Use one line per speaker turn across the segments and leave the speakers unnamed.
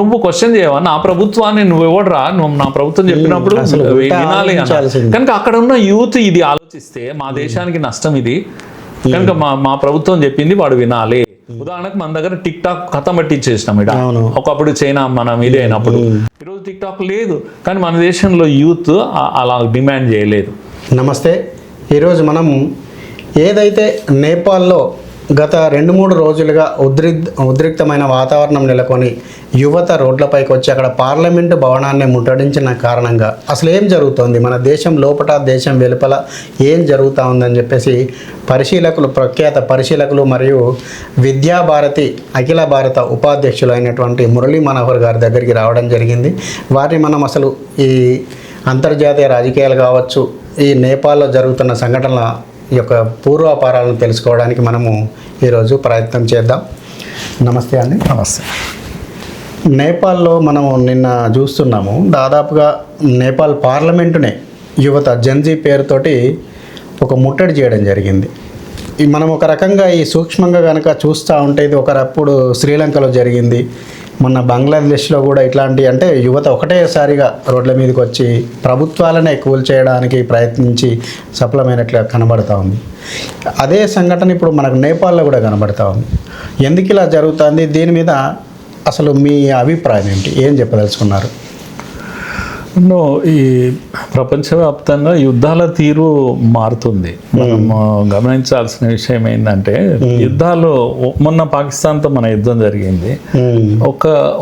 నువ్వు క్వశ్చన్ చేయవా? నా ప్రభుత్వాన్ని నువ్వు ఎవడరా, నువ్వు నా ప్రభుత్వం చెప్పినప్పుడు వినాలి అన్న. కనుక అక్కడ ఉన్న యూత్ ఇది ఆలోచిస్తే మా దేశానికి నష్టం ఇది, కనుక మా ప్రభుత్వం చెప్పింది వాడు వినాలి. ఉదాహరణకు మన దగ్గర టిక్ టాక్ కథం పట్టించేసినాం ఇక్కడ, ఒకప్పుడు చైనా మనం ఇది అయినప్పుడు. ఈరోజు టిక్ టాక్ లేదు, కానీ మన దేశంలో యూత్ అలా డిమాండ్ చేయలేదు.
నమస్తే. ఈరోజు మనం ఏదైతే నేపాల్లో గత 2-3 రోజులుగా ఉద్రిక్తమైన వాతావరణం నెలకొని యువత రోడ్లపైకి వచ్చి అక్కడ పార్లమెంటు భవనాన్ని ముట్టడించిన కారణంగా అసలు ఏం జరుగుతోంది, మన దేశం లోపల దేశం వెలుపల ఏం జరుగుతూ ఉందని చెప్పేసి ప్రఖ్యాత పరిశీలకులు మరియు విద్యాభారతి అఖిల భారత ఉపాధ్యక్షులు అయినటువంటి మురళీ మనోహర్ గారి దగ్గరికి రావడం జరిగింది. వారిని మనం అసలు ఈ అంతర్జాతీయ రాజకీయాలు కావచ్చు, ఈ నేపాల్లో జరుగుతున్న సంఘటనల యొక్క పూర్వాపారాలను తెలుసుకోవడానికి మనము ఈరోజు ప్రయత్నం చేద్దాం. నమస్తే అండి.
నమస్తే.
నేపాల్లో మనము నిన్న చూస్తున్నాము, దాదాపుగా నేపాల్ పార్లమెంటునే యువత జెన్జీ పేరుతోటి ఒక ముట్టడి చేయడం జరిగింది. మనం ఒక రకంగా ఈ సూక్ష్మంగా కనుక చూస్తూ ఉంటే ఇది ఒకప్పుడు శ్రీలంకలో జరిగింది, మొన్న బంగ్లాదేశ్లో కూడా ఇట్లాంటి, అంటే యువత ఒకటేసారిగా రోడ్ల మీదకి వచ్చి ప్రభుత్వాలనే కూల్చేయడానికి ప్రయత్నించి సఫలమైనట్లుగా కనబడుతూ ఉంది. అదే సంఘటన ఇప్పుడు మనకు నేపాల్లో కూడా కనబడుతూ ఉంది. ఎందుకు ఇలా జరుగుతుంది, దీని మీద అసలు మీ అభిప్రాయం ఏంటి, ఏం చెప్పదలుచుకున్నారు?
ఈ ప్రపంచవ్యాప్తంగా యుద్ధాల తీరు మారుతుంది. మనం గమనించాల్సిన విషయం ఏంటంటే, యుద్ధాలు మొన్న పాకిస్తాన్తో మన యుద్ధం జరిగింది.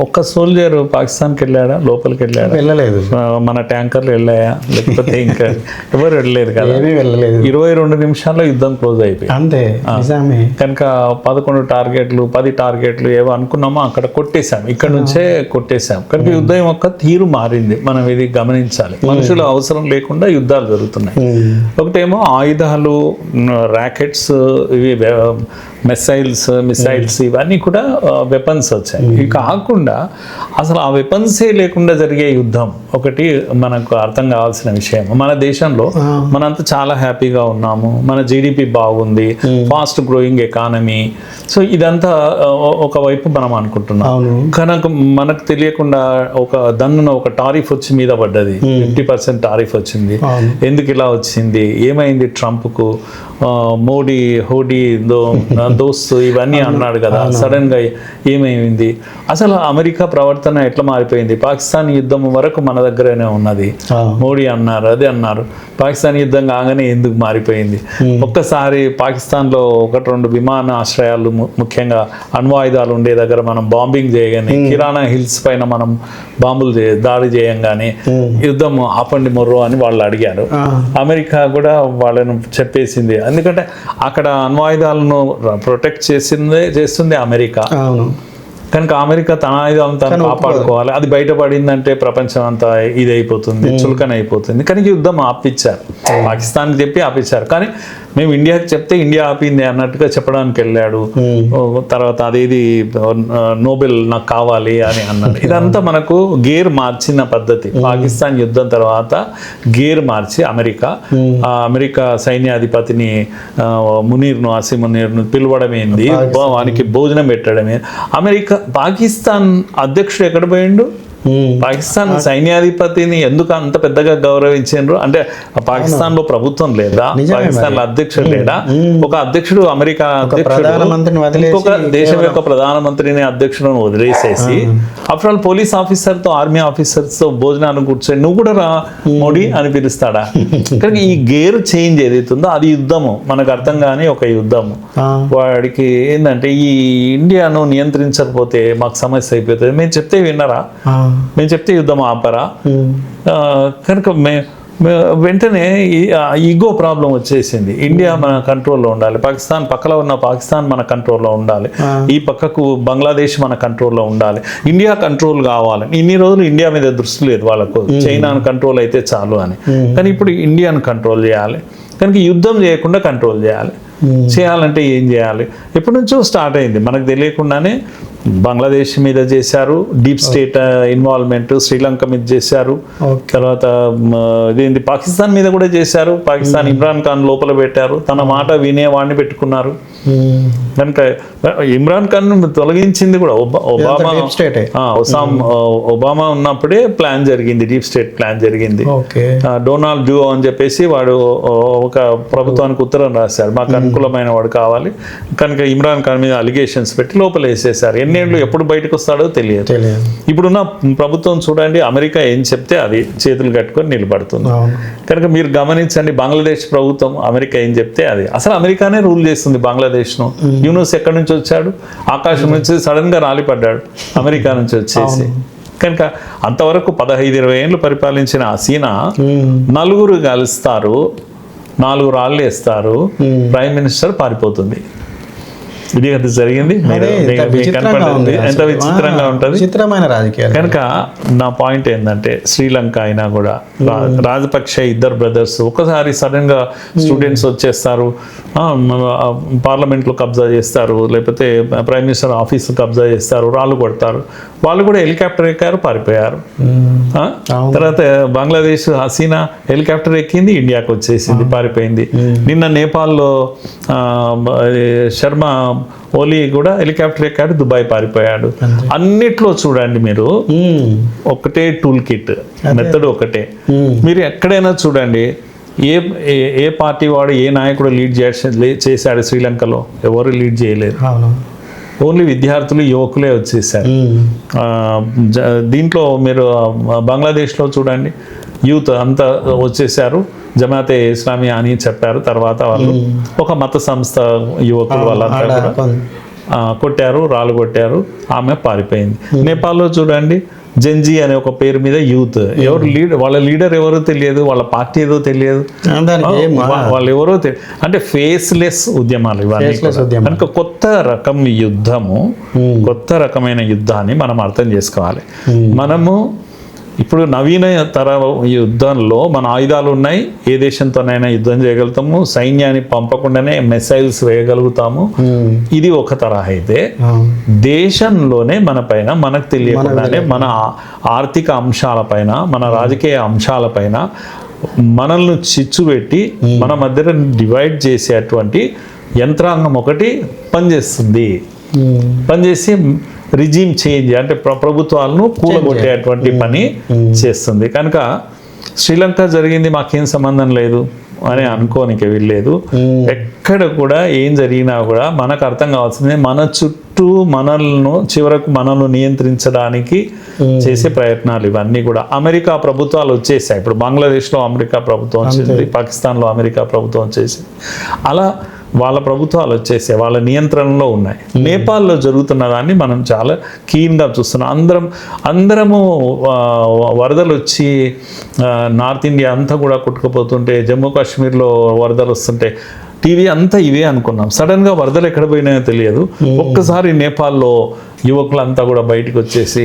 ఒక్క సోల్జర్ పాకిస్తాన్కి వెళ్ళాడా, లోపలికి వెళ్ళాడా?
వెళ్ళలేదు.
మన ట్యాంకర్లు వెళ్ళాయా, లేకపోతే ఇంకా ఎవరు వెళ్ళలేదు కదా. 22 నిమిషాల్లో యుద్ధం క్లోజ్ అయిపోయింది
అంతే.
కనుక 11 టార్గెట్లు 10 టార్గెట్లు ఏవో అనుకున్నామో అక్కడ కొట్టేశాం, ఇక్కడ నుంచే కొట్టేశాం. కనుక యుద్ధం యొక్క తీరు మారింది. మనం ఇది గమనించాలి. మనుషుల అవసరం లేకుండా యుద్ధాలు జరుగుతున్నాయి. ఒకటేమో ఆయుధాలు, ర్యాకెట్స్, ఇవి మిసైల్స్ ఇవన్నీ కూడా వెపన్స్ వచ్చాయి. ఇవి కాకుండా అసలు ఆ వెపన్సే లేకుండా జరిగే యుద్ధం ఒకటి మనకు అర్థం కావాల్సిన విషయం. మన దేశంలో మనంతా చాలా హ్యాపీగా ఉన్నాము, మన జీడిపి బాగుంది, ఫాస్ట్ గ్రోయింగ్ ఎకానమీ. సో ఇదంతా ఒకవైపు మనం అనుకుంటున్నాం. కనుక మనకు తెలియకుండా ఒక టారిఫ్ వచ్చి మీద పడ్డది, 50% టారిఫ్ వచ్చింది. ఎందుకు ఇలా వచ్చింది, ఏమైంది ట్రంప్కు, మోడీ హోడీ దోస్తు ఇవన్నీ అన్నాడు కదా, సడన్ గా ఏమైంది? అసలు అమెరికా ప్రవర్తన ఎట్లా మారిపోయింది? పాకిస్తాన్ యుద్ధం వరకు మన దగ్గరనే ఉన్నది, మోడీ అన్నారు, అదే అన్నారు. పాకిస్తాన్ యుద్ధం కాగానే ఎందుకు మారిపోయింది? ఒక్కసారి పాకిస్తాన్లో 1-2 విమానాశ్రయాలు, ముఖ్యంగా అణ్వాయుధాలు ఉండే దగ్గర మనం బాంబింగ్ చేయగానే, కిరాణా హిల్స్ పైన మనం బాంబులు దాడి చేయంగానే యుద్ధం ఆపండి మొర్రో అని వాళ్ళు అడిగారు. అమెరికా కూడా వాళ్ళను చెప్పేసింది, ఎందుకంటే అక్కడ అణ్వాయుధాలను ప్రొటెక్ట్ చేస్తుంది అమెరికా. కనుక అమెరికా తన ఆయుధాలను తను కాపాడుకోవాలి. అది బయటపడిందంటే ప్రపంచం అంతా ఇది అయిపోతుంది, చులకన అయిపోతుంది. కానీ యుద్ధం ఆపించారు, పాకిస్తాన్కి చెప్పి ఆపించారు. కానీ మేము ఇండియాకి చెప్తే ఇండియా ఆపింది అన్నట్టుగా చెప్పడానికి వెళ్ళాడు. తర్వాత అదేది నోబెల్ నాకు కావాలి అని అన్నాడు. ఇదంతా మనకు గేర్ మార్చిన పద్ధతి. పాకిస్తాన్ యుద్ధం తర్వాత గేర్ మార్చి అమెరికా సైన్యాధిపతిని అసీం మునీర్ను పిలవడమేంది, వానికి భోజనం పెట్టడమే. పాకిస్తాన్ అధ్యక్షుడు ఎక్కడ పోయిండు? పాకిస్తాన్ సైన్యాధిపతిని ఎందుకు అంత పెద్దగా గౌరవించారు అంటే, పాకిస్తాన్ లో ప్రభుత్వం లేదా, పాకిస్తాన్ లో అధ్యక్షుడు లేడా? ఒక అధ్యక్షుడు, అమెరికా అధ్యక్షుడు ఇంకొక దేశం యొక్క ప్రధానమంత్రిని అధ్యక్షులను వదిలేసేసి ఆఫ్టర్ ఆల్ పోలీస్ ఆఫీసర్ తో, ఆర్మీ ఆఫీసర్స్ తో భోజనాన్ని కూర్చొని నువ్వు కూడా రా మోడీ అని పిలుస్తాడా? కానీ ఈ గేర్ చేంజ్ ఏదైతుందో అది యుద్ధము, మనకు అర్థం కాని ఒక యుద్ధము. వాడికి ఏంటంటే, ఈ ఇండియాను నియంత్రించకపోతే మాకు సమస్య అయిపోతుంది. మేము చెప్తే విన్నరా? మేము చెప్తే యుద్ధం ఆపరా? కనుక వెంటనే ఈగో ప్రాబ్లం వచ్చేసింది. ఇండియా మన కంట్రోల్లో ఉండాలి, పాకిస్తాన్ పక్కలో ఉన్న పాకిస్తాన్ మన కంట్రోల్లో ఉండాలి, ఈ పక్కకు బంగ్లాదేశ్ మన కంట్రోల్లో ఉండాలి, ఇండియా కంట్రోల్ కావాలి. ఇన్ని రోజులు ఇండియా మీద దృష్టి లేదు వాళ్ళకు, చైనాను కంట్రోల్ అయితే చాలు అని. కానీ ఇప్పుడు ఇండియాను కంట్రోల్ చేయాలి. కనుక యుద్ధం చేయకుండా కంట్రోల్ చేయాలంటే ఏం చేయాలి? ఎప్పటి నుంచో స్టార్ట్ అయింది, మనకు తెలియకుండానే బంగ్లాదేశ్ మీద చేశారు, డీప్ స్టేట్ ఇన్వాల్వ్మెంట్, శ్రీలంక మీద చేశారు, తర్వాత ఇదేంటి పాకిస్తాన్ మీద కూడా చేశారు. పాకిస్తాన్ ఇమ్రాన్ ఖాన్ లోపల పెట్టారు, తన మాట వినేవాడిని పెట్టుకున్నారు. కనుక ఇమ్రాన్ ఖాన్ తొలగించింది కూడా ఒబామా
డీప్ స్టేటే.
ఒబామా ఉన్నప్పుడే ప్లాన్ జరిగింది, డీప్ స్టేట్ ప్లాన్ జరిగింది.
ఓకే.
డొనాల్డ్ డ్యూ అని చెప్పేసి వాడు ఒక ప్రభుత్వానికి ఉత్తరం రాశాడు, మాకు అనుకూలమైన వాడు కావాలి, కనుక ఇమ్రాన్ ఖాన్ మీద అలిగేషన్స్ పెట్టి లోపల వేసేసారు. ఎన్నేళ్ళు ఎప్పుడు బయటకు వస్తాడో తెలియదు. ఇప్పుడున్న ప్రభుత్వం చూడండి, అమెరికా ఏం చెప్తే అది చేతులు కట్టుకొని నిలబడుతుంది. కనుక మీరు గమనించండి, బంగ్లాదేశ్ ప్రభుత్వం అమెరికా ఏం చెప్తే అది, అసలు అమెరికానే రూల్ చేస్తుంది బంగ్లాదేశ్ను. యూనూస్ ఎక్కడి నుంచి వచ్చాడు, ఆకాశం నుంచి సడన్ గా రాలిపడ్డాడు అమెరికా నుంచి వచ్చేసి. కనుక అంతవరకు 15-20 ఏళ్ళు పరిపాలించిన హసీనా నలుగురు కలుస్తారు, 4 రాళ్ళు వేస్తారు, ప్రైమ్ మినిస్టర్ పారిపోతుంది. ఇది అది జరిగింది. ఎంత విచిత్రంగా ఉంటుంది,
విచిత్రమైన రాజకీయాలు.
కనుక నా పాయింట్ ఏంటంటే, శ్రీలంక అయినా కూడా రాజపక్ష ఇద్దరు బ్రదర్స్ ఒకసారి సడన్ గా స్టూడెంట్స్ వచ్చేస్తారు, పార్లమెంట్లో కబ్జా చేస్తారు, లేకపోతే ప్రైమ్ మినిస్టర్ ఆఫీస్ కబ్జా చేస్తారు, రాళ్ళు కొడతారు. వాళ్ళు కూడా హెలికాప్టర్ ఎక్కారు, పారిపోయారు. తర్వాత బంగ్లాదేశ్ హసీనా హెలికాప్టర్ ఎక్కింది, ఇండియాకి వచ్చేసింది, పారిపోయింది. నిన్న నేపాల్లో శర్మ ఓలీ కూడా హెలికాప్టర్ ఎక్కాడు, దుబాయ్ పారిపోయాడు. అన్నిట్లో చూడండి మీరు ఒకటే టూల్ కిట్, మెథడ్ ఒకటే. మీరు ఎక్కడైనా చూడండి, ఏ పార్టీ వాడు ఏ నాయకుడు లీడ్ చేశాడు శ్రీలంకలో? ఎవరు లీడ్ చేయలేరు. ఓన్లీ విద్యార్థులు, యువకులే వచ్చేసారు. దీంట్లో మీరు బంగ్లాదేశ్లో చూడండి, యూత్ అంతా వచ్చేసారు, జమాతే ఇస్లామీ అని చెప్పారు. తర్వాత వాళ్ళు ఒక మత సంస్థ యువకులు వాళ్ళంతా కూడా కొట్టారు, రాళ్ళు కొట్టారు, ఆమె పారిపోయింది. నేపాల్లో చూడండి, జెన్జీ అనే ఒక పేరు మీద యూత్, ఎవరు వాళ్ళ లీడర్ ఎవరో తెలియదు, వాళ్ళ పార్టీ ఏదో తెలియదు, వాళ్ళు ఎవరో తెలియదు. అంటే ఫేస్లెస్ ఉద్యమాలు ఇవన్నీ. కనుక కొత్త రకం యుద్ధము, కొత్త రకమైన యుద్ధాన్ని మనం అర్థం చేసుకోవాలి. మనము ఇప్పుడు నవీన తర యుద్ధంలో మన ఆయుధాలు ఉన్నాయి, ఏ దేశంతోనైనా యుద్ధం చేయగలుగుతాము, సైన్యాన్ని పంపకుండానే మిసైల్స్ వేయగలుగుతాము. ఇది ఒక తరహా అయితే, దేశంలోనే మన పైన మనకు తెలియకుండానే మన ఆర్థిక అంశాలపైన, మన రాజకీయ అంశాలపైన మనల్ని చిచ్చు పెట్టి మన మధ్య డివైడ్ చేసేటువంటి యంత్రాంగం ఒకటి పనిచేసి రిజీమ్ చేంజ్ అంటే ప్రభుత్వాలను కూలగొట్టేటువంటి పని చేస్తుంది. కనుక శ్రీలంక జరిగింది మాకేం సంబంధం లేదు అని అనుకోనికి వీల్లేదు. ఎక్కడ కూడా ఏం జరిగినా కూడా మనకు అర్థం కావాల్సింది, మన చుట్టూ చివరకు మనల్ని నియంత్రించడానికి చేసే ప్రయత్నాలు ఇవన్నీ కూడా. అమెరికా ప్రభుత్వాలు వచ్చేసాయి, ఇప్పుడు బంగ్లాదేశ్లో అమెరికా ప్రభుత్వం వచ్చింది, పాకిస్తాన్లో అమెరికా ప్రభుత్వం వచ్చేసింది. అలా వాళ్ళ ప్రభుత్వాలు వచ్చేసే వాళ్ళ నియంత్రణలో ఉన్నాయి. నేపాల్లో జరుగుతున్న దాన్ని మనం చాలా కీన్గా చూస్తున్నాం. అందరము వరదలు వచ్చి నార్త్ ఇండియా అంతా కూడా కొట్టుకుపోతుంటే, జమ్మూ కాశ్మీర్లో వరదలు వస్తుంటే టీవీ అంతా ఇవే అనుకున్నాం. సడన్గా వరదలు ఎక్కడ పోయినాయో తెలియదు. ఒక్కసారి నేపాల్లో యువకులంతా కూడా బయటకు వచ్చేసి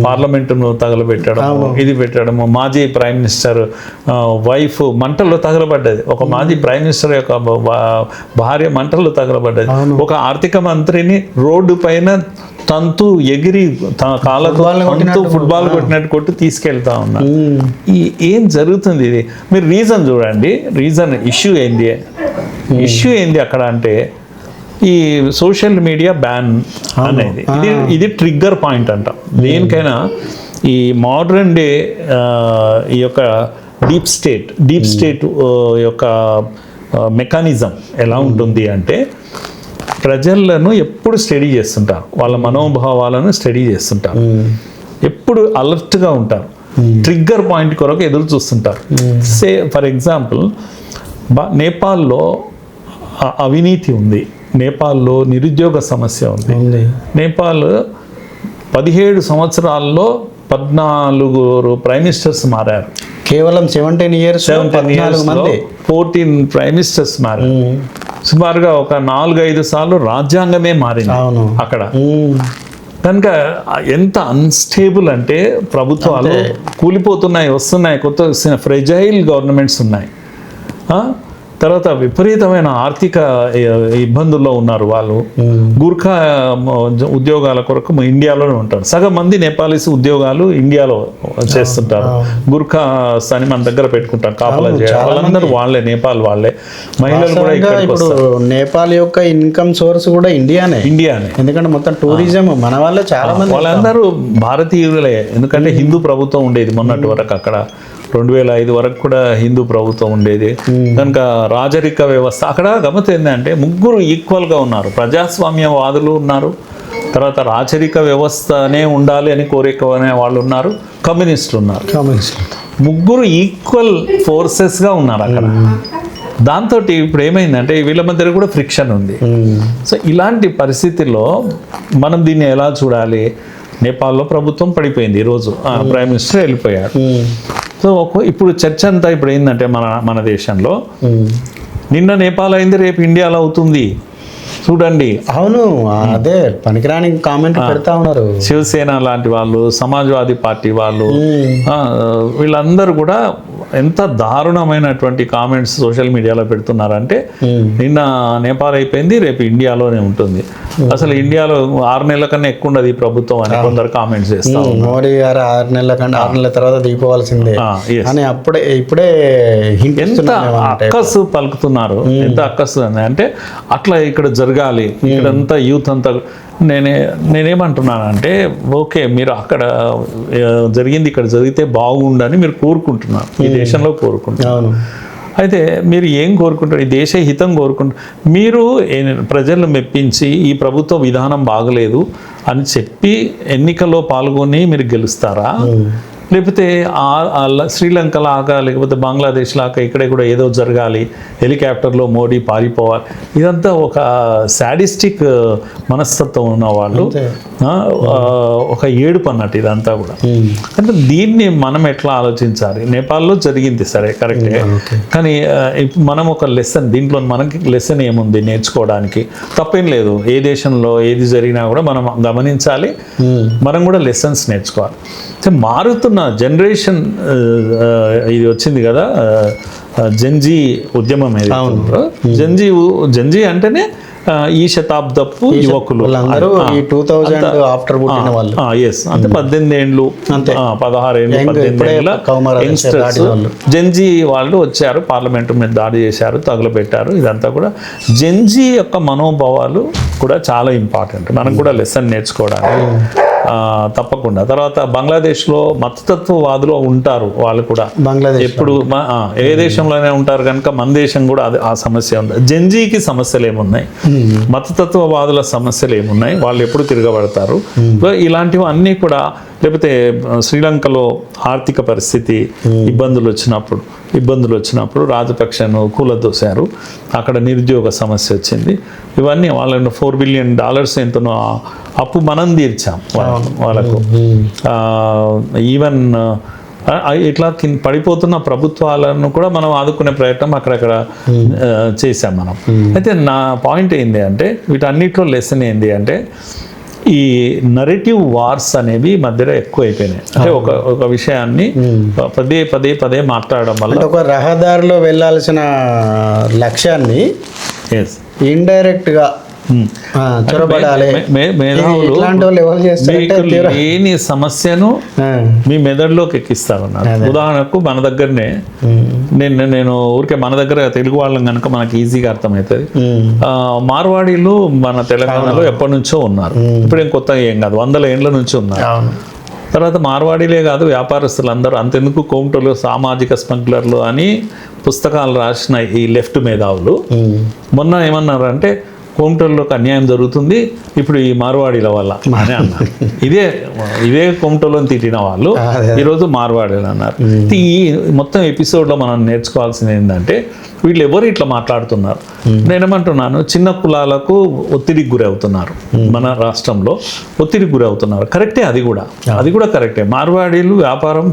పార్లమెంటును తగలబెట్టడము, ఇది పెట్టడము, మాజీ ప్రైమ్ మినిస్టర్ వైఫ్ మంటల్లో తగలబడ్డది, ఒక మాజీ ప్రైమ్ మినిస్టర్ యొక్క భార్య మంటల్లో తగలబడ్డది, ఒక ఆర్థిక మంత్రిని రోడ్డు పైన తంతు ఎగిరి కాళ్ళతో ఫుట్బాల్ కొట్టినట్టు కొట్టి తీసుకెళ్తా ఉన్నా. ఏం జరుగుతుంది ఇది? మీరు రీజన్ చూడండి, ఇష్యూ ఏంది అక్కడ అంటే, ఈ సోషల్ మీడియా బ్యాన్ అనేది ఇది ట్రిగ్గర్ పాయింట్ అంటాం. దేనికైనా ఈ మోడర్న్ డే ఈ యొక్క డీప్ స్టేట్ యొక్క మెకానిజం ఎలా ఉంటుంది అంటే, ప్రజలను ఎప్పుడు స్టడీ చేస్తుంటారు, వాళ్ళ మనోభావాలను స్టడీ చేస్తుంటారు, ఎప్పుడు అలర్ట్గా ఉంటారు, ట్రిగ్గర్ పాయింట్ కొరకు ఎదురు చూస్తుంటారు. ఫర్ ఎగ్జాంపుల్, నేపాల్లో అవినీతి ఉంది, నేపాల్లో నిరుద్యోగ సమస్య ఉంది. నేపాల్ 17 సంవత్సరాల్లో 14 ప్రైమ్ మినిస్టర్స్ మారారు.
కేవలం 17 years
14 ప్రైమ్ మినిస్టర్స్ మారారు. సుమారుగా ఒక 4-5 సార్లు రాజ్యాంగమే మారింది అక్కడ. కనుక ఎంత అన్స్టేబుల్ అంటే, ప్రభుత్వాలు కూలిపోతున్నాయి, వస్తున్నాయి, కొత్త ఫ్రెజైల్ గవర్నమెంట్స్ ఉన్నాయి. తర్వాత విపరీతమైన ఆర్థిక ఇబ్బందుల్లో ఉన్నారు వాళ్ళు. గూర్ఖా ఉద్యోగాల కొరకు ఇండియాలోనే ఉంటారు. సగం మంది నేపాలీస్ ఉద్యోగాలు ఇండియాలో చేస్తుంటారు. గూర్ఖాస్ అని మన దగ్గర పెట్టుకుంటారు కాపలా చేయాలి. వాళ్ళందరూ వాళ్ళే, నేపాల్ వాళ్ళే. మహిళలు కూడా
ఇప్పుడు నేపాల్ యొక్క ఇన్కమ్ సోర్స్ కూడా ఇండియానే, ఎందుకంటే మొత్తం టూరిజం మన వాళ్ళే చాలా మంది.
వాళ్ళందరూ భారతీయులే, ఎందుకంటే హిందూ ప్రభుత్వం ఉండేది మొన్నటి వరకు అక్కడ. 2005 వరకు కూడా హిందూ ప్రభుత్వం ఉండేది కనుక రాజరిక వ్యవస్థ అక్కడ. గమ్మత్ ఏంటంటే ముగ్గురు ఈక్వల్గా ఉన్నారు. ప్రజాస్వామ్యవాదులు ఉన్నారు, తర్వాత రాజరిక వ్యవస్థనే ఉండాలి అని కోరికనే వాళ్ళు ఉన్నారు, కమ్యూనిస్టులు ఉన్నారు. ముగ్గురు ఈక్వల్ ఫోర్సెస్గా ఉన్నారు అక్కడ. దాంతో ఇప్పుడు ఏమైందంటే వీళ్ళ మధ్య కూడా ఫ్రిక్షన్ ఉంది. సో ఇలాంటి పరిస్థితుల్లో మనం దీన్ని ఎలా చూడాలి? నేపాల్లో ప్రభుత్వం పడిపోయింది, ఈరోజు ప్రైమ్ మినిస్టర్ వెళ్ళిపోయారు. సో ఇప్పుడు చర్చ అంతా ఇప్పుడు ఏంటంటే మన దేశంలో నిన్న నేపాల్ అయింది, రేపు ఇండియాలో అవుతుంది చూడండి.
అవును, అదే పనికిరాని కామెంట్ పెడతా ఉన్నారు.
శివసేన లాంటి వాళ్ళు, సమాజ్వాదీ పార్టీ వాళ్ళు, వీళ్ళందరూ కూడా ఎంత దారుణమైనటువంటి కామెంట్స్ సోషల్ మీడియాలో పెడుతున్నారంటే నిన్న నేపాల్ అయిపోయింది, రేపు ఇండియాలోనే ఉంటుంది. అసలు ఇండియాలో 6 నెలల కన్నా ఎక్కువ ఉండదు ఈ ప్రభుత్వం అని కొందరు కామెంట్స్ చేస్తాం.
మోడీ గారు 6 నెలల కన్నా 6 నెలల తర్వాత దిగిపోవాల్సిందే అని ఇప్పుడే
ఎంత అక్కసు పలుకుతున్నారు, ఎంత అక్కసు అంటే అట్లా ఇక్కడ జరగాలి, ఇక్కడంతా యూత్ అంతా. నేనేమంటున్నానంటే ఓకే, మీరు అక్కడ జరిగింది ఇక్కడ జరిగితే బాగుండని మీరు కోరుకుంటున్నారు, ఈ దేశంలో కోరుకుంటున్నారు. అయితే మీరు ఏం కోరుకుంటారు? ఈ దేశ హితం కోరుకుంటారు. మీరు ప్రజలను మెప్పించి ఈ ప్రభుత్వ విధానం బాగలేదు అని చెప్పి ఎన్నికల్లో పాల్గొని మీరు గెలుస్తారా? లేకపోతే శ్రీలంక లాగా లేకపోతే బంగ్లాదేశ్ లాగా ఇక్కడే కూడా ఏదో జరగాలి, హెలికాప్టర్లో మోడీ పారిపోవాలి, ఇదంతా ఒక సాడిస్టిక్ మనస్తత్వం ఉన్న వాళ్ళు, ఒక ఏడుపు అన్నట్టు ఇదంతా కూడా. అంటే దీన్ని మనం ఎట్లా ఆలోచించాలి? నేపాల్లో జరిగింది సరే కరెక్టే, కానీ మనం ఒక లెసన్, దీంట్లో మనకి లెసన్ ఏముంది నేర్చుకోవడానికి? తప్పేం లేదు, ఏ దేశంలో ఏది జరిగినా కూడా మనం గమనించాలి, మనం కూడా లెసన్స్ నేర్చుకోవాలి. మారుతున్న జనరేషన్ ఇది వచ్చింది కదా, జెన్జీ ఉద్యమం ఏదైతే, జెన్జీ అంటేనే ఈ శతాబ్దపు యువకులు, అంటే 18 ఏళ్ళు 16 ఏళ్ళు 18 ఏళ్ళ యంగ్స్టర్స్ జెన్జీ వాళ్ళు వచ్చారు, పార్లమెంటు మీద దాడి చేశారు, తగులబెట్టారు. ఇదంతా కూడా జెన్జీ యొక్క మనోభావాలు కూడా చాలా ఇంపార్టెంట్, మనం కూడా లెసన్ నేర్చుకోవడానికి తప్పకుండా. తర్వాత బంగ్లాదేశ్లో మతతత్వవాదులు ఉంటారు, వాళ్ళు కూడా ఎప్పుడు ఏ దేశంలోనే ఉంటారు కనుక మన దేశం కూడా ఆ సమస్య ఉంది. జెన్జీకి సమస్యలు ఏమున్నాయి, మతతత్వవాదుల సమస్యలు ఏమున్నాయి, వాళ్ళు ఎప్పుడు తిరగబడతారు, ఇలాంటివి అన్నీ కూడా. లేకపోతే శ్రీలంకలో ఆర్థిక పరిస్థితి ఇబ్బందులు వచ్చినప్పుడు రాజపక్షను కూలదోశారు, అక్కడ నిరుద్యోగ సమస్య వచ్చింది. ఇవన్నీ వాళ్ళని $4 బిలియన్ ఎంతనో అప్పు మనం తీర్చాం వాళ్ళకు. ఈవెన్ ఇట్లా పడిపోతున్న ప్రభుత్వాలను కూడా మనం ఆదుకునే ప్రయత్నం అక్కడక్కడ చేశాం మనం. అయితే నా పాయింట్ ఏంటి అంటే, వీటన్నిటిలో లెసన్ ఏంటి అంటే, ఈ నరేటివ్ వార్స్ అనేవి మధ్యలో ఎక్కువ అయిపోయినాయి. అంటే ఒక విషయాన్ని పదే మాట్లాడడం వల్ల
ఒక రహదారిలో వెళ్ళాల్సిన లక్ష్యాన్ని ఇండైరెక్ట్ గా
లేని సమస్యను మీ మెదడులోకి ఎక్కిస్తారన్నారు. ఉదాహరణకు మన దగ్గరనే నేను ఊరికే మన దగ్గర తెలుగు వాళ్ళం కనుక మనకి ఈజీగా అర్థమవుతుంది. మార్వాడీలు మన తెలంగాణలో ఎప్పటి నుంచో ఉన్నారు, ఇప్పుడేం కొత్త ఏం కాదు, 100 ఏళ్ల నుంచి ఉన్నారు. తర్వాత మార్వాడీలే కాదు, వ్యాపారస్తులు అందరూ అంతెందుకు కౌంటర్లు, సామాజిక స్మగ్లర్లు అని పుస్తకాలు రాసిన ఈ లెఫ్ట్ మేధావులు మొన్న ఏమన్నారంటే, కోమటోల్లోకి అన్యాయం జరుగుతుంది ఇప్పుడు ఈ మార్వాడీల వల్ల అని అన్నారు. ఇదే కోమటోలను తిట్టిన వాళ్ళు ఈరోజు మార్వాడీలు అన్నారు. ఈ మొత్తం ఎపిసోడ్లో మనం నేర్చుకోవాల్సింది ఏంటంటే, వీళ్ళు ఎవరు ఇట్లా మాట్లాడుతున్నారు? నేనేమంటున్నాను, చిన్న కులాలకు ఒత్తిడికి గురి అవుతున్నారు, మన రాష్ట్రంలో ఒత్తిడికి గురి అవుతున్నారు. కరెక్టే, అది కూడా కరెక్టే. మార్వాడీలు వ్యాపారం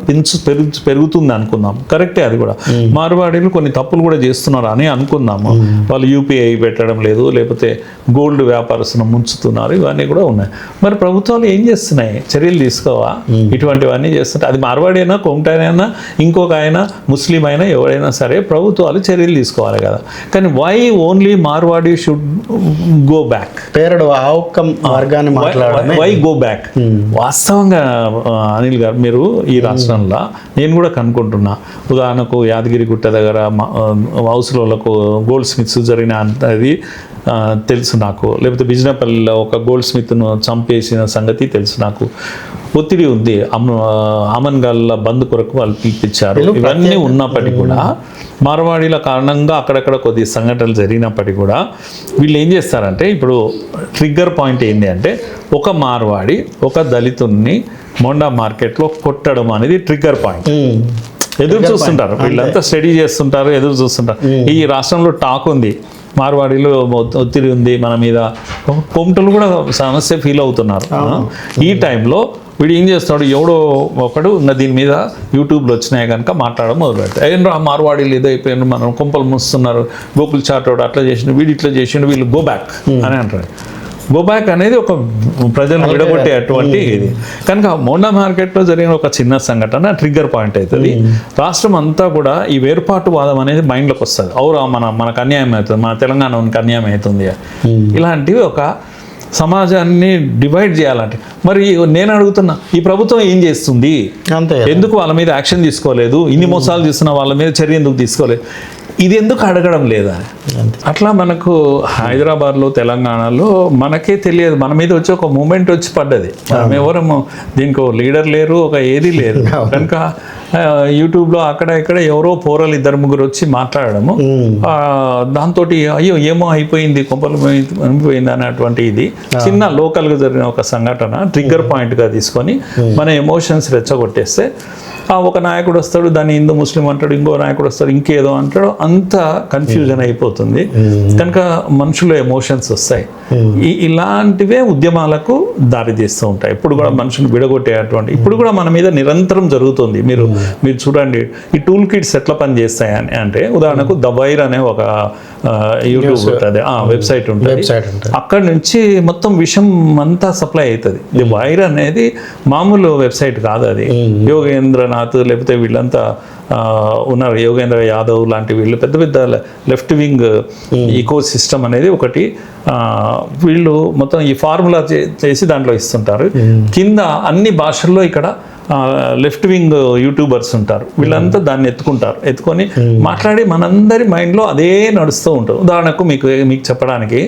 పెరుగుతుంది అనుకుందాం, కరెక్టే, అది కూడా. మార్వాడీలు కొన్ని తప్పులు కూడా చేస్తున్నారు అని అనుకుందాము. వాళ్ళు యూపీఐ పెట్టడం లేదు, లేకపోతే గోల్డ్ వ్యాపారస్తులను ముంచుతున్నారు, ఇవన్నీ కూడా ఉన్నాయి. మరి ప్రభుత్వాలు ఏం చేస్తున్నాయి? చర్యలు తీసుకోవా? ఇటువంటివన్నీ చేస్తుంటే అది మార్వాడి అయినా, కోమటైనా, ఇంకొక ఆయన, ముస్లిం అయినా, ఎవరైనా సరే ప్రభుత్వాలు చర్యలు తీసుకోవాలి కదా. కానీ why only Marwari should go back?
పేరుడు ఆ ఒక్క మార్గాన్ని మాట్లాడమే
వై గో బ్యాక్? వాస్తవంగా అనిల్ గారు, మీరు ఈ రాష్ట్రంలో నేను కూడా కనుక్కుంటున్నా, ఉదాహరణకు యాదగిరి గుట్ట దగ్గర హౌస్లకు గోల్డ్ స్మిత్స్ జరిగిన అది తెలుసు నాకు, లేకపోతే బిజినపల్లిలో ఒక గోల్డ్ స్మిత్ను చంపేసిన సంగతి తెలుసు నాకు. ఒత్తిడి ఉంది, అమన్గల్ బంద్ కొరకు వాళ్ళు పిలిపించారు. ఇవన్నీ ఉన్నప్పటికీ కూడా మార్వాడీల కారణంగా అక్కడక్కడ కొద్ది సంఘటనలు జరిగినప్పటికీ కూడా వీళ్ళు ఏం చేస్తారంటే, ఇప్పుడు ట్రిగ్గర్ పాయింట్ ఏంటి అంటే, ఒక మార్వాడి ఒక దళితుడిని మోండా మార్కెట్లో కొట్టడం అనేది ట్రిగ్గర్ పాయింట్. ఎదురు చూస్తుంటారు వీళ్ళంతా, స్టడీ చేస్తుంటారు, ఎదురు చూస్తుంటారు. ఈ రాష్ట్రంలో టాక్ ఉంది, మార్వాడీలో ఒత్తిడి ఉంది మన మీద, కొమటలు కూడా సమస్య ఫీల్ అవుతున్నారు. ఈ టైంలో వీడు ఏం చేస్తాడు, ఎవడో ఒకడు దీని మీద యూట్యూబ్లో వచ్చినాయి కనుక మాట్లాడడం మొదలు పెడతాడు. ఏంటో ఆ మార్వాడీలు ఏదో అయిపోయినారు, మనం కొంపలు ముస్తున్నారు, గోకుల్ చాటోడు అట్లా చేసిండు, వీడు ఇట్లా చేసిండు, వీళ్ళు గో బ్యాక్ అని అంటారు. గో బ్యాక్ అనేది ఒక ప్రజలను విడగొట్టే అటువంటి ఇది కనుక మోండా మార్కెట్లో జరిగిన ఒక చిన్న సంఘటన ట్రిగ్గర్ పాయింట్ అవుతుంది. రాష్ట్రం అంతా కూడా ఈ వేర్పాటువాదం అనేది మైండ్లోకి వస్తుంది. అవురా మనకు అన్యాయం అవుతుంది, మన తెలంగాణకి అన్యాయం అవుతుంది, ఇలాంటివి ఒక సమాజాన్ని డివైడ్ చేయాలంటే. మరి నేను అడుగుతున్నా, ఈ ప్రభుత్వం ఏం చేస్తుంది? ఎందుకు వాళ్ళ మీద యాక్షన్ తీసుకోలేదు? ఇన్ని మోసాలు చేస్తున్న వాళ్ళ మీద చర్య ఎందుకు తీసుకోలేదు? ఇది ఎందుకు అడగడం లేదా? అట్లా మనకు హైదరాబాద్లో తెలంగాణలో మనకే తెలియదు, మన మీద వచ్చి ఒక మూమెంట్ వచ్చి పడ్డది. మనం ఎవరము దీనికి లీడర్ లేరు, ఒక ఏది లేదు కనుక యూట్యూబ్లో అక్కడ ఇక్కడ ఎవరో పోరలు ఇద్దరు ముగ్గురు వచ్చి మాట్లాడడము, దాంతో అయ్యో ఏమో అయిపోయింది, కొంపలు అయిపోయింది అనేటువంటి ఇది చిన్న లోకల్గా జరిగిన ఒక సంఘటన ట్రిగ్గర్ పాయింట్గా తీసుకొని మన ఎమోషన్స్ రెచ్చగొట్టేస్తే ఒక నాయకుడు వస్తాడు, దాన్ని హిందూ ముస్లిం అంటాడు, ఇంకో నాయకుడు వస్తాడు ఇంకేదో అంటాడు, అంత కన్ఫ్యూజన్ అయిపోతుంది. కనుక మనుషులు ఎమోషన్స్ వస్తాయి. ఇలాంటివే ఉద్యమాలకు దారి తీస్తూ ఉంటాయి. ఇప్పుడు కూడా మనుషులు విడగొట్టేటువంటి ఇప్పుడు కూడా మన మీద నిరంతరం జరుగుతుంది. మీరు చూడండి, ఈ టూల్ కిట్స్ ఎట్లా పనిచేస్తాయని అంటే, ఉదాహరణకు ద వైర్ అనే ఒక యూట్యూబ్ ఉంటుంది, వెబ్సైట్ ఉంటుంది, అక్కడ నుంచి మొత్తం విషయం అంతా సప్లై అవుతుంది. ది వైర్ అనేది మామూలు వెబ్సైట్ కాదు, అది యోగేంద్రనాథ్ లేకపోతే వీళ్ళంతా ఉన్నారు, యోగేంద్ర యాదవ్ లాంటి వీళ్ళు పెద్ద పెద్ద లెఫ్ట్ వింగ్ ఈకో సిస్టమ్ అనేది ఒకటి, వీళ్ళు మొత్తం ఈ ఫార్ములా చేసి దాంట్లో ఇస్తుంటారు. కింద అన్ని భాషల్లో ఇక్కడ లెఫ్ట్ వింగ్ యూట్యూబర్స్ ఉంటారు, వీళ్ళంతా దాన్ని ఎత్తుకొని మాట్లాడి మనందరి మైండ్లో అదే నడుస్తూ ఉంటారు. ఉదాహరణకు మీకు చెప్పడానికి,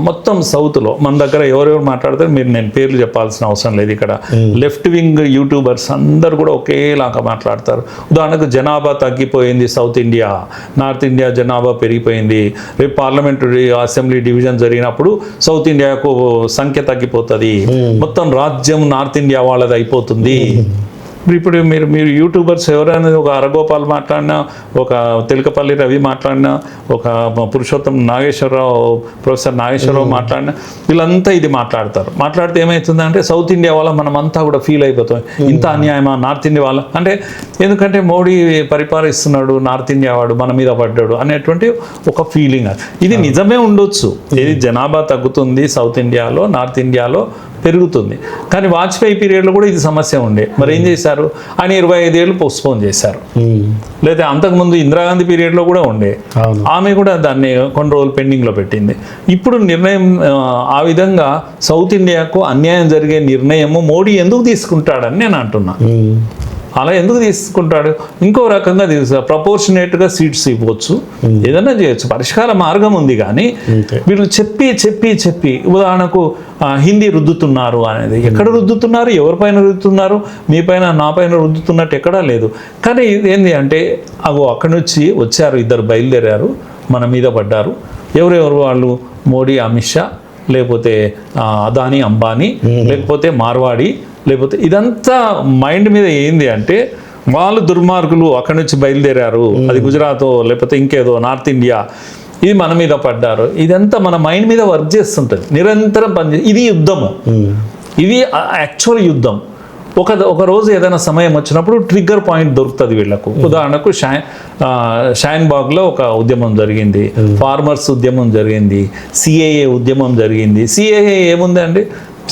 మొత్తం సౌత్లో మన దగ్గర ఎవరెవరు మాట్లాడతారు, నేను పేర్లు చెప్పాల్సిన అవసరం లేదు. ఇక్కడ లెఫ్ట్ వింగ్ యూట్యూబర్స్ అందరు కూడా ఒకేలాగా మాట్లాడతారు. ఉదాహరణకు జనాభా తగ్గిపోయింది సౌత్ ఇండియా, నార్త్ ఇండియా జనాభా పెరిగిపోయింది, రేపు పార్లమెంటరీ అసెంబ్లీ డివిజన్ జరిగినప్పుడు సౌత్ ఇండియాకు సంఖ్య తగ్గిపోతుంది, మొత్తం రాజ్యం నార్త్ ఇండియా వాళ్ళది అయిపోతుంది. ఇప్పుడు మీరు యూట్యూబర్స్ ఎవరైనా ఒక అరగోపాల్ మాట్లాడినా, ఒక తెలకపల్లి రవి మాట్లాడినా, ఒక పురుషోత్తం నాగేశ్వరరావు, ప్రొఫెసర్ నాగేశ్వరరావు మాట్లాడినా, వీళ్ళంతా ఇది మాట్లాడితే ఏమవుతుందంటే సౌత్ ఇండియా వాళ్ళ మనమంతా కూడా ఫీల్ అయిపోతాం, ఇంత అన్యాయమా నార్త్ ఇండియా వాళ్ళ అంటే, ఎందుకంటే మోడీ పరిపాలిస్తున్నాడు, నార్త్ ఇండియా వాడు మన మీద పడ్డాడు అనేటువంటి ఒక ఫీలింగ్. ఇది నిజమే ఉండొచ్చు, ఇది జనాభా తగ్గుతుంది సౌత్ ఇండియాలో, నార్త్ ఇండియాలో పెరుగుతుంది. కానీ వాజ్పేయి పీరియడ్లో కూడా ఇది సమస్య ఉండే. మరి ఏం చేశారు, ఆయన 25 ఏళ్ళు పోస్ట్పోన్ చేశారు. లేదా అంతకుముందు ఇందిరాగాంధీ పీరియడ్లో కూడా ఉండే, ఆమె కూడా దాన్ని కొన్ని రోజులు పెండింగ్లో పెట్టింది. ఇప్పుడు నిర్ణయం ఆ విధంగా సౌత్ ఇండియాకు అన్యాయం జరిగే నిర్ణయము మోడీ ఎందుకు తీసుకుంటాడని నేను అంటున్నా. అలా ఎందుకు తీసుకుంటాడు? ఇంకో రకంగా ప్రపోర్షనేట్గా సీట్స్ ఇవ్వచ్చు, ఏదైనా చేయొచ్చు, పరిష్కార మార్గం ఉంది. కానీ వీళ్ళు చెప్పి ఉదాహరణకు హిందీ రుద్దుతున్నారు అనేది, ఎక్కడ రుద్దుతున్నారు, ఎవరిపైన రుద్దుతున్నారు, మీ పైన నా పైన రుద్దుతున్నట్టు ఎక్కడా లేదు. కానీ ఏంది అంటే, అక్కడి నుంచి వచ్చారు, ఇద్దరు బయలుదేరారు, మన మీద పడ్డారు. ఎవరెవరు వాళ్ళు? మోడీ, అమిత్ షా, లేకపోతే అదానీ అంబానీ, లేకపోతే మార్వాడి, లేకపోతే ఇదంతా మైండ్ మీద ఏంది అంటే, వాళ్ళు దుర్మార్గులు అక్కడి నుంచి బయలుదేరారు, అది గుజరాత్ లేకపోతే ఇంకేదో నార్త్ ఇండియా, ఇది మన మీద పడ్డారు. ఇదంతా మన మైండ్ మీద వర్క్ చేస్తుంటుంది, నిరంతరం పనిచేస్తుంది. ఇది యుద్ధము, ఇది యాక్చువల్ యుద్ధం. ఒక రోజు ఏదైనా సమయం వచ్చినప్పుడు ట్రిగ్గర్ పాయింట్ దొరుకుతుంది వీళ్ళకు. ఉదాహరణకు షాన్బాగ్లో ఒక ఉద్యమం జరిగింది, ఫార్మర్స్ ఉద్యమం జరిగింది, సిఏఏ ఉద్యమం జరిగింది. సిఏఏ ఏముంది అండి,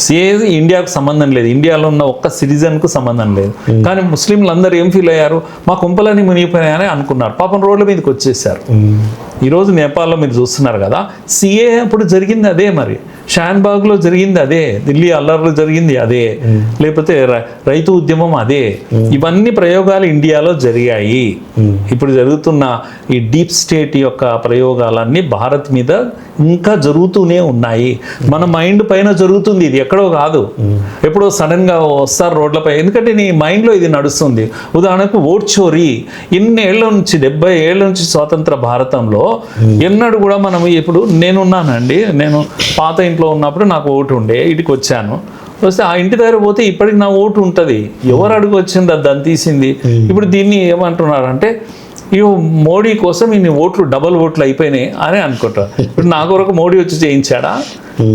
సిఏ ఇండియాకు సంబంధం లేదు, ఇండియాలో ఉన్న ఒక్క సిటిజన్కు సంబంధం లేదు. కానీ ముస్లింలు అందరూ ఏం ఫీల్ అయ్యారు, మా కుంపలని మునిగిపోయాయని అనుకున్నారు. పాపం రోడ్ల మీదకి వచ్చేసారు. ఈరోజు నేపాల్లో మీరు చూస్తున్నారు కదా, సిఏ అప్పుడు జరిగింది అదే, మరి షాన్బాగ్లో జరిగింది అదే, ఢిల్లీ అల్లర్లో జరిగింది అదే, లేకపోతే రైతు ఉద్యమం అదే. ఇవన్నీ ప్రయోగాలు ఇండియాలో జరిగాయి. ఇప్పుడు జరుగుతున్న ఈ డీప్ స్టేట్ యొక్క ప్రయోగాలన్నీ భారత్ మీద ఇంకా జరుగుతూనే ఉన్నాయి. మన మైండ్ పైన జరుగుతుంది, ఇది ఎక్కడో కాదు. ఎప్పుడో సడన్గా వస్తారు రోడ్లపై, ఎందుకంటే నీ మైండ్లో ఇది నడుస్తుంది. ఉదాహరణకు ఓట్ చోరీ, ఇన్నేళ్ల నుంచి 70 ఏళ్ల నుంచి స్వాతంత్ర భారతంలో ఎన్నడూ కూడా మనం, ఇప్పుడు నేనున్నానండి, నేను పాత ఇంట్లో ఉన్నప్పుడు నాకు ఓటు ఉండే, ఇటుకి వచ్చాను, వస్తే ఆ ఇంటి దగ్గర పోతే ఇప్పటికి నా ఓటు ఉంటుంది. ఎవరు అడుగు వచ్చింది దాన్ని తీసింది. ఇప్పుడు దీన్ని ఏమంటున్నారంటే, ఇవి మోడీ కోసం ఇన్ని ఓట్లు డబల్ ఓట్లు అయిపోయినాయి అని అనుకుంటారు. ఇప్పుడు నా కొరకు మోడీ వచ్చి చేయించాడా?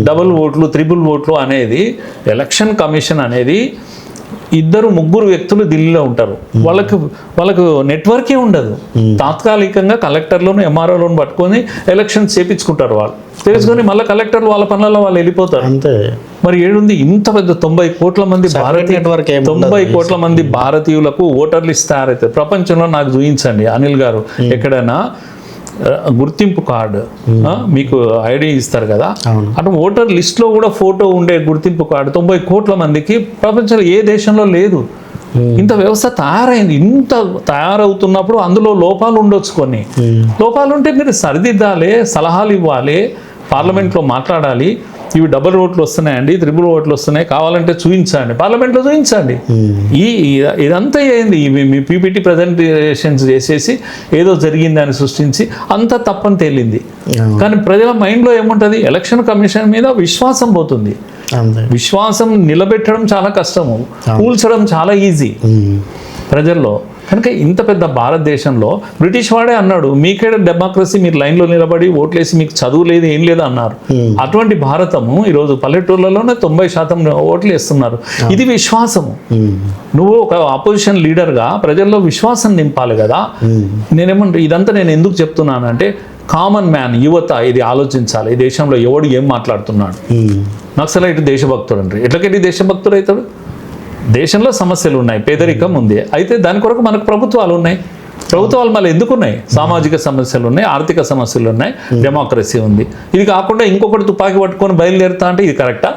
డబుల్ ఓట్లు, త్రిబుల్ ఓట్లు అనేది ఎలక్షన్ కమిషన్ అనేది 2-3 వ్యక్తులు ఢిల్లీలో ఉంటారు. వాళ్ళకు నెట్వర్కే ఉండదు. తాత్కాలికంగా కలెక్టర్లను ఎంఆర్ఓలను పట్టుకొని ఎలక్షన్స్ చేపించుకుంటారు. వాళ్ళు తెలుసుకొని మళ్ళీ కలెక్టర్లు వాళ్ళ పనులలో వాళ్ళు వెళ్ళిపోతారు. అంతే. మరి ఏడుంది ఇంత పెద్ద 90 కోట్ల మంది
నెట్వర్క్
90 కోట్ల మంది భారతీయులకు ఓటర్ లిస్ట్ తయారైతే ప్రపంచంలో నాకు చూపించండి అనిల్ గారు, ఎక్కడైనా గుర్తింపు కార్డు మీకు ఐడి ఇస్తారు కదా, అటు ఓటర్ లిస్ట్లో కూడా ఫోటో ఉండే గుర్తింపు కార్డు 90 కోట్ల మందికి ప్రపంచంలో ఏ దేశంలో లేదు. ఇంత వ్యవస్థ తయారైంది. ఇంత తయారవుతున్నప్పుడు అందులో లోపాలు ఉండొచ్చు. కొన్ని లోపాలు ఉంటే మీరు సరిదిద్దాలి, సలహాలు ఇవ్వాలి, పార్లమెంట్లో మాట్లాడాలి. ఇవి డబుల్ ఓట్లు వస్తున్నాయండి, త్రిబుల్ ఓట్లు వస్తున్నాయి, కావాలంటే చూపించండి, పార్లమెంట్లో చూపించండి. ఇదంతా ఏంది, ఇవి మీ పీపీటీ ప్రజెంటేషన్స్ చేసేసి ఏదో జరిగిందని సృష్టించి అంత తప్పని తేలింది. కానీ ప్రజల మైండ్లో ఏముంటుంది, ఎలక్షన్ కమిషన్ మీద విశ్వాసం పోతుంది. విశ్వాసం నిలబెట్టడం చాలా కష్టము, కూల్చడం చాలా ఈజీ ప్రజల్లో. కనుక ఇంత పెద్ద భారతదేశంలో బ్రిటిష్ వాడే అన్నాడు, మీకేడ డెమోక్రసీ, మీరు లైన్లో నిలబడి ఓట్లేసి మీకు చదువు లేదు ఏం లేదు అన్నారు. అటువంటి భారతము ఈరోజు పల్లెటూర్లలోనే 90% ఓట్లు వేస్తున్నారు. ఇది విశ్వాసము. నువ్వు ఒక ఆపోజిషన్ లీడర్గా ప్రజల్లో విశ్వాసం నింపాలి కదా. నేనేమంటే ఇదంతా నేను ఎందుకు చెప్తున్నానంటే, కామన్ మ్యాన్, యువత ఇది ఆలోచించాలి. ఈ దేశంలో ఎవడు ఏం మాట్లాడుతున్నాడు. నక్సలైట్ దేశభక్తుడు అంటే ఎట్లకెళ్ళి దేశభక్తుడు అవుతాడు? దేశంలో సమస్యలు ఉన్నాయి, పేదరికం ఉంది, అయితే దాని కొరకు మనకు ప్రభుత్వాలు ఉన్నాయి. ప్రభుత్వాలు మళ్ళీ ఎందుకు ఉన్నాయి? సామాజిక సమస్యలు ఉన్నాయి, ఆర్థిక సమస్యలు ఉన్నాయి, డెమోక్రసీ ఉంది. ఇది కాకుండా ఇంకొకటి తుపాకీ పట్టుకొని బయలుదేరుతా అంటే ఇది కరెక్టా?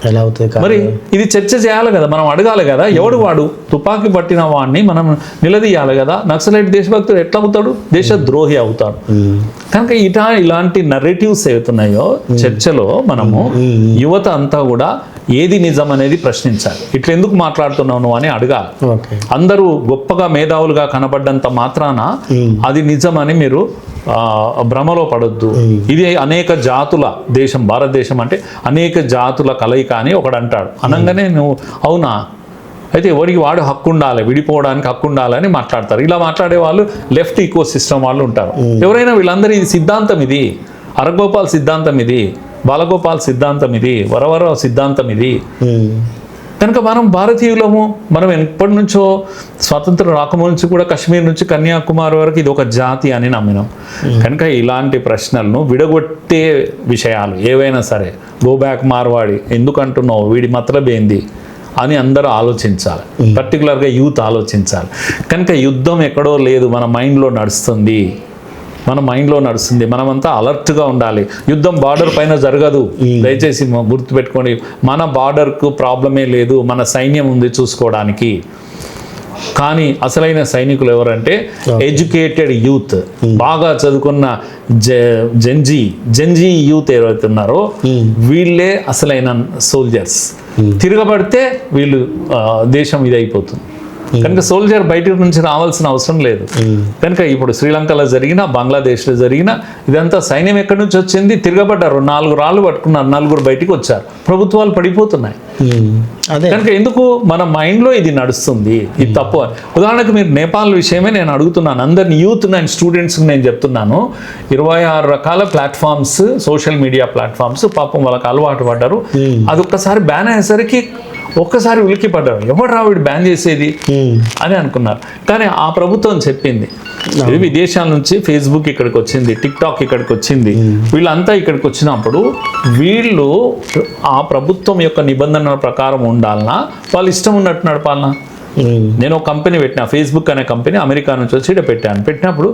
ఎలా అవుతుంది?
మరి ఇది చర్చ చేయాలి కదా, మనం అడగాలి కదా. ఎవడు వాడు తుపాకీ పట్టిన వాడిని మనం నిలదీయాలి కదా. నక్సలైట్ దేశభక్తుడు ఎట్లా అవుతాడు? దేశద్రోహి అవుతాడు. కనుక ఇలాంటి నరేటివ్స్ ఏవైతున్నాయో చర్చలో మనము యువత అంతా కూడా ఏది నిజం అనేది ప్రశ్నించాలి. ఇట్లా ఎందుకు మాట్లాడుతున్నావు నువ్వు అని అడగాలి. అందరూ గొప్పగా మేధావులుగా కనబడ్డంత మాత్రాన అది నిజం అని మీరు భ్రమలో పడొద్దు. ఇది అనేక జాతుల దేశం, భారతదేశం అంటే అనేక జాతుల కలయిక అని ఒకడు అంటాడు. అనగానే నువ్వు అవునా, అయితే ఎవరికి వాడు హక్కు ఉండాలి, విడిపోవడానికి హక్కు ఉండాలని మాట్లాడతారు. ఇలా మాట్లాడే వాళ్ళు లెఫ్ట్ ఈకో సిస్టమ్ వాళ్ళు ఉంటారు. ఎవరైనా వీళ్ళందరూ ఇది సిద్ధాంతం, ఇది అరగోపాల్ సిద్ధాంతం, ఇది బాలగోపాల్ సిద్ధాంతం, ఇది వరవర సిద్ధాంతం ఇది. కనుక మనం భారతీయులము, మనం ఎప్పటి నుంచో స్వాతంత్రం రాకముందు నుంచి కూడా కాశ్మీర్ నుంచి కన్యాకుమారి వరకు ఇది ఒక జాతి అని నమ్మినాం. కనుక ఇలాంటి ప్రశ్నలను విడగొట్టే విషయాలు ఏవైనా సరే, గో బ్యాక్ మార్వాడి ఎందుకు అంటున్నావు, వీడి మతలబ్ ఏంది అని అందరూ ఆలోచించాలి. పర్టికులర్గా యూత్ ఆలోచించాలి. కనుక యుద్ధం ఎక్కడో లేదు, మన మైండ్లో నడుస్తుంది. మనమంతా అలర్ట్గా ఉండాలి. యుద్ధం బార్డర్ పైన జరగదు, దయచేసి గుర్తుపెట్టుకోండి. మన బార్డర్కు ప్రాబ్లమే లేదు, మన సైన్యం ఉంది చూసుకోవడానికి. కానీ అసలైన సైనికులు ఎవరంటే ఎడ్యుకేటెడ్ యూత్, బాగా చదువుకున్న జెన్జీ యూత్ ఎవరైతే ఉన్నారో వీళ్ళే అసలైన సోల్జర్స్. తిరగబడితే వీళ్ళు దేశం ఇదైపోతుంది. కనుక సోల్జర్ బయట నుంచి రావాల్సిన అవసరం లేదు. కనుక ఇప్పుడు శ్రీలంకలో జరిగిన, బంగ్లాదేశ్లో జరిగిన ఇదంతా సైన్యం ఎక్కడి నుంచి వచ్చింది? తిరగబడ్డారు, 4 రాళ్ళు పట్టుకున్నారు, 4 బయటికి వచ్చారు, ప్రభుత్వాలు పడిపోతున్నాయి. కనుక ఎందుకు? మన మైండ్లో ఇది నడుస్తుంది, ఇది తప్పు. ఉదాహరణకు మీరు నేపాల్ విషయమే నేను అడుగుతున్నాను, అందరిని యూత్ అండ్ స్టూడెంట్స్కి నేను చెప్తున్నాను. 26 రకాల ప్లాట్ఫామ్స్, సోషల్ మీడియా ప్లాట్ఫామ్స్, పాపం వాళ్ళకి అలవాటు పడ్డారు. అది ఒక్కసారి బ్యాన్ అయ్యేసరికి ఒక్కసారి ఉలికి పడ్డారు, ఎవరు వీడు బ్యాన్ చేసేది అని అనుకున్నారు. కానీ ఆ ప్రభుత్వం చెప్పింది, ఇది విదేశాల నుంచి ఫేస్బుక్ ఇక్కడికి వచ్చింది, టిక్ టాక్ ఇక్కడికి వచ్చింది, వీళ్ళంతా ఇక్కడికి వచ్చినప్పుడు వీళ్ళు ఆ ప్రభుత్వం యొక్క నిబంధనల ప్రకారం ఉండాలన్నా వాళ్ళ ఇష్టం ఉన్నట్టు నడపాలన్నా. నేను ఒక కంపెనీ పెట్టినా, ఫేస్బుక్ అనే కంపెనీ అమెరికా నుంచి వచ్చి ఇక్కడ పెట్టాను. పెట్టినప్పుడు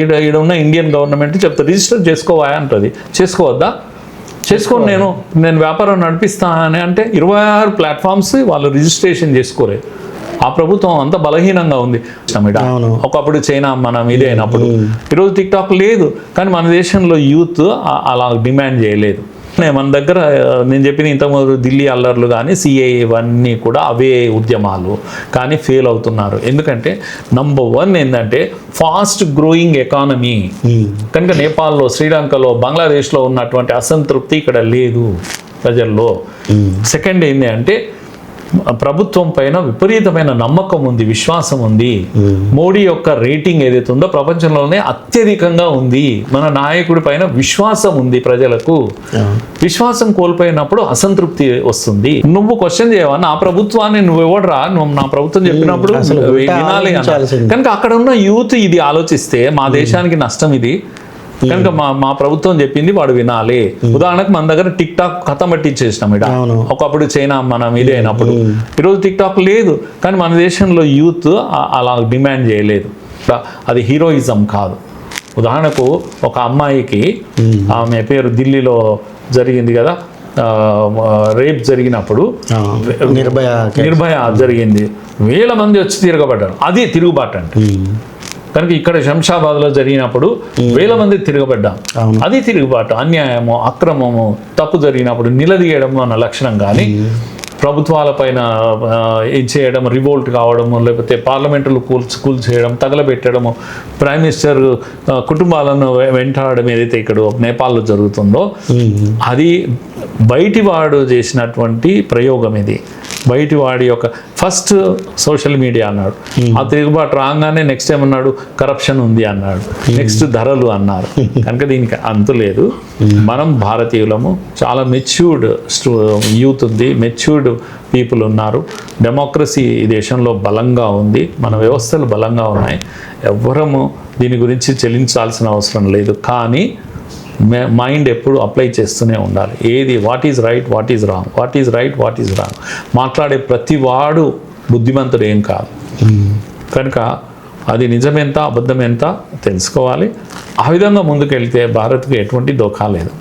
ఈడ ఉన్న ఇండియన్ గవర్నమెంట్ చెప్తా రిజిస్టర్ చేసుకోవా అంటుంది. చేసుకోవద్దా? చేసుకోండి, నేను వ్యాపారం నడిపిస్తా అని అంటే 26 ప్లాట్ఫామ్స్ వాళ్ళు రిజిస్ట్రేషన్ చేసుకోలేదు. ఆ ప్రభుత్వం అంత బలహీనంగా ఉంది. ఒకప్పుడు చైనా మనం ఇదే అయినప్పుడు, ఈరోజు టిక్ టాక్ లేదు. కానీ మన దేశంలో యూత్ అలా డిమాండ్ చేయలేదు. మన దగ్గర నేను చెప్పిన ఇంతకుముందు ఢిల్లీ అల్లర్లు కానీ సిఏ ఇవన్నీ కూడా అవే ఉద్యమాలు, కానీ ఫెయిల్ అవుతున్నారు. ఎందుకంటే నంబర్ 1 ఏంటంటే ఫాస్ట్ గ్రోయింగ్ ఎకానమీ. కనుక నేపాల్లో, శ్రీలంకలో, బంగ్లాదేశ్లో ఉన్నటువంటి అసంతృప్తి ఇక్కడ లేదు ప్రజల్లో. సెకండ్ ఏంటి అంటే ప్రభుత్వం పైన విపరీతమైన నమ్మకం ఉంది, విశ్వాసం ఉంది. మోడీ యొక్క రేటింగ్ ఏదైతే ఉందో ప్రపంచంలోనే అత్యధికంగా ఉంది. మన నాయకుడి పైన విశ్వాసం ఉంది ప్రజలకు. విశ్వాసం కోల్పోయినప్పుడు అసంతృప్తి వస్తుంది. నువ్వు క్వశ్చన్ చేయవా నా ప్రభుత్వాన్ని, నువ్వు ఎవడరా, నువ్వు నా ప్రభుత్వం చెప్పినప్పుడు వినాలి అన్న. కనుక అక్కడ ఉన్న యూత్ ఇది ఆలోచిస్తే మా దేశానికి నష్టం ఇది. కనుక మా ప్రభుత్వం చెప్పింది వాడు వినాలి. ఉదాహరణకు మన దగ్గర టిక్ టాక్ కథం పట్టించేసినాం ఇక్కడ. ఒకప్పుడు చైనా మనం ఇదే అయినప్పుడు, ఈరోజు టిక్ టాక్ లేదు. కానీ మన దేశంలో యూత్ అలా డిమాండ్ చేయలేదు. అది హీరోయిజం కాదు. ఉదాహరణకు ఒక అమ్మాయికి, ఆమె పేరు దిల్లీలో జరిగింది కదా, రేప్ జరిగినప్పుడు, నిర్భయ జరిగింది, 1000 మంది వచ్చి తిరగబడ్డారు. అది తిరుగుబాటు అంటే. కనుక ఇక్కడ శంషాబాద్లో జరిగినప్పుడు 1000 మంది తిరగబడ్డాం. అది తిరుగుబాటు. అన్యాయము, అక్రమము, తప్పు జరిగినప్పుడు నిలదీయడం అన్న లక్షణం. కానీ ప్రభుత్వాలపైన ఏం చేయడం, రివోల్ట్ కావడము, లేకపోతే పార్లమెంటులు కూల్చేయడం, తగలబెట్టడము, ప్రైమ్ మినిస్టర్ కుటుంబాలను వెంటాడడం ఏదైతే ఇక్కడ నేపాల్లో జరుగుతుందో, అది బయటివాడు చేసినటువంటి ప్రయోగం. ఇది బయటివాడి యొక్క ఫస్ట్ సోషల్ మీడియా అన్నాడు. ఆ తిరుగుబాటు రాగానే నెక్స్ట్ ఏమన్నాడు, కరప్షన్ ఉంది అన్నాడు, నెక్స్ట్ ధరలు అన్నారు. కనుక దీనికి అంతు లేదు. మనం భారతీయులము, చాలా మెచ్యూర్డ్ యూత్ ఉంది, మెచ్యూర్డ్ పీపుల్ ఉన్నారు. డెమోక్రసీ ఈ దేశంలో బలంగా ఉంది, మన వ్యవస్థలు బలంగా ఉన్నాయి. ఎవ్వరము దీని గురించి చెల్లించాల్సిన అవసరం లేదు. కానీ మైండ్ ఎప్పుడు అప్లై చేస్తూనే ఉండాలి. ఏది what is right, what is wrong, what is right, what is wrong. మాట్లాడే ప్రతి వాడు బుద్ధిమంతుడు ఏం కాదు. కనుక అది నిజమెంత అబద్ధమెంత తెలుసుకోవాలి. ఆ విధంగా ముందుకెళ్తే భారత్కి ఎటువంటి దోఖా లేదు.